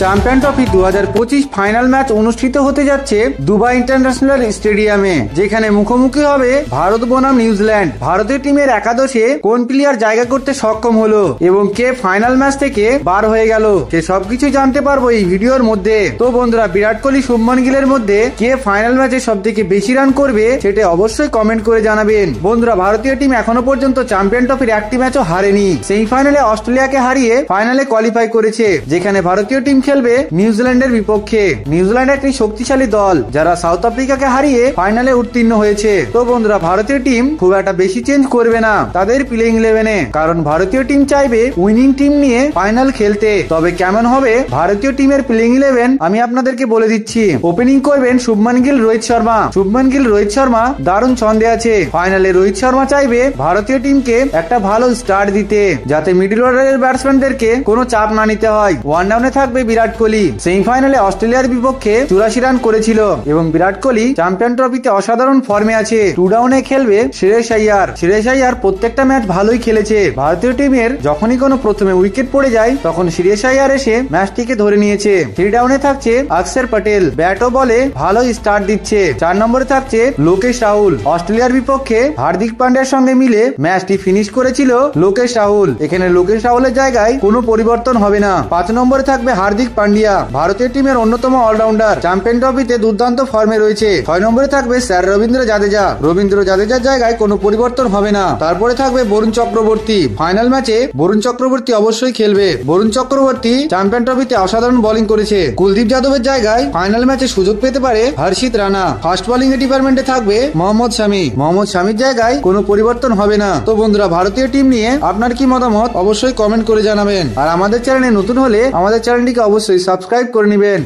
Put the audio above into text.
Champion trophy 2025 final match অনুষ্ঠিত হতে যাচ্ছে দুবাই ইন্টারন্যাশনাল স্টেডিয়ামে, যেখানে মুখোমুখি হবে ভারত বনাম নিউজিল্যান্ড। ভারতীয় টিমের একাদশে কোন প্লেয়ার জায়গা করতে সক্ষম হলো এবং কে ফাইনাল ম্যাচ থেকে বার হয়ে গেল, সে সবকিছু জানতে পারবো এই ভিডিওর মধ্যে। তো বন্ধুরা, বিরাট কোহলি শুভমান গিলের মধ্যে কে ফাইনাল ম্যাচে সব থেকে বেশি রান করবে সেটা অবশ্যই কমেন্ট করে জানাবেন। বন্ধুরা, ভারতীয় টিম এখনো পর্যন্ত চ্যাম্পিয়ন ট্রফির একটি ম্যাচও হারেনি। সেমিফাইনালে অস্ট্রেলিয়াকে হারিয়ে ফাইনালে কোয়ালিফাই করেছে, যেখানে ভারতীয় টিম খেলবে নিউজিল্যান্ডের বিপক্ষে। নিউজিল্যান্ড একটি শক্তিশালী দল যারা সাউথ আফ্রিকাকে হারিয়ে ফাইনালে উত্তীর্ণ হয়েছে। তো বন্ধুরা, ভারতীয় টিম খুব একটা বেশি চেঞ্জ করবে না তাদের প্লেইং ইলেভেনে, কারণ ভারতীয় টিম চাইবে উইনিং টিম নিয়ে ফাইনাল খেলতে। তবে কেমন হবে ভারতীয় টিমের প্লেইং ইলেভেন আমি আপনাদেরকে বলে দিচ্ছি। ওপেনিং করবেন শুভমান গিল, রোহিত শর্মা। শুভমান গিল, রোহিত শর্মা দারুণ ছন্দে আছে। ফাইনালে রোহিত শর্মা চাইবে ভারতীয় টিমকে একটা ভালো স্টার্ট দিতে, যাতে মিডল অর্ডারের ব্যাটসম্যানদেরকে কোনো চাপ না নিতে হয়। ওয়ান ডাউনে থাকবে বিরাট কোহলি। সেমিফাইনালে অস্ট্রেলিয়ার বিপক্ষে 84 রান করেছিল এবং বিরাট কোহলি চ্যাম্পিয়ন ট্রফিতে অসাধারণ ফর্মে আছে। টু ডাউনে খেলবে শ্রেয়স আইয়ার। শ্রেয়স আইয়ার প্রত্যেকটা ম্যাচ ভালোই খেলেছে। ভারতীয় টিমের যখনই কোনো প্রথমে উইকেট পড়ে যায় তখন শ্রেয়স আইয়ার এসে ম্যাচটিকে ধরে নিয়েছে। 3 ডাউনে থাকছে অক্ষর পটেল, ব্যাট ও বলে ভালোই স্টার্ট দিচ্ছে। 4 নম্বরে থাকছে লোকেশ রাহুল। অস্ট্রেলিয়ার বিপক্ষে হার্দিক পান্ডিয়ার সঙ্গে মিলে ম্যাচটি ফিনিশ করেছিল লোকেশ রাহুল। এখানে লোকেশ রাহুলের জায়গায় কোনো পরিবর্তন হবে না। 5 নম্বরে থাকবে হার্দিক পান্ডিয়া, ভারতীয় টিমের অন্যতম অলরাউন্ডার, চ্যাম্পিয়ন ট্রফিতে দুর্দান্ত ফর্মে রয়েছে। 6 নম্বরে থাকবে স্যার রবীন্দ্র জাদেজা। রবীন্দ্র জাদেজার জায়গায় কোনো পরিবর্তন হবে না। তারপরে থাকবে বরুণ চক্রবর্তী। ফাইনাল ম্যাচে বরুণ চক্রবর্তী অবশ্যই খেলবে। বরুণ চক্রবর্তী চ্যাম্পিয়ন ট্রফিতে অসাধারণ বোলিং করেছে। কুলদীপ যাদবের জায়গায় ফাইনাল ম্যাচে সুযোগ পেতে পারে হর্ষিত রানা। ফাস্ট বোলিং এর ডিপার্টমেন্টে থাকবে মোহাম্মদ শামি। মোহাম্মদ শামির জায়গায় কোনো পরিবর্তন হবে না। তো বন্ধুরা, ভারতীয় টিম নিয়ে আপনার কি মতামত অবশ্যই কমেন্ট করে জানাবেন। আর আমাদের চ্যানেলে নতুন হলে আমাদের চ্যানেলটিকে অবশ্যই সাবস্ক্রাইব করে নেবেন।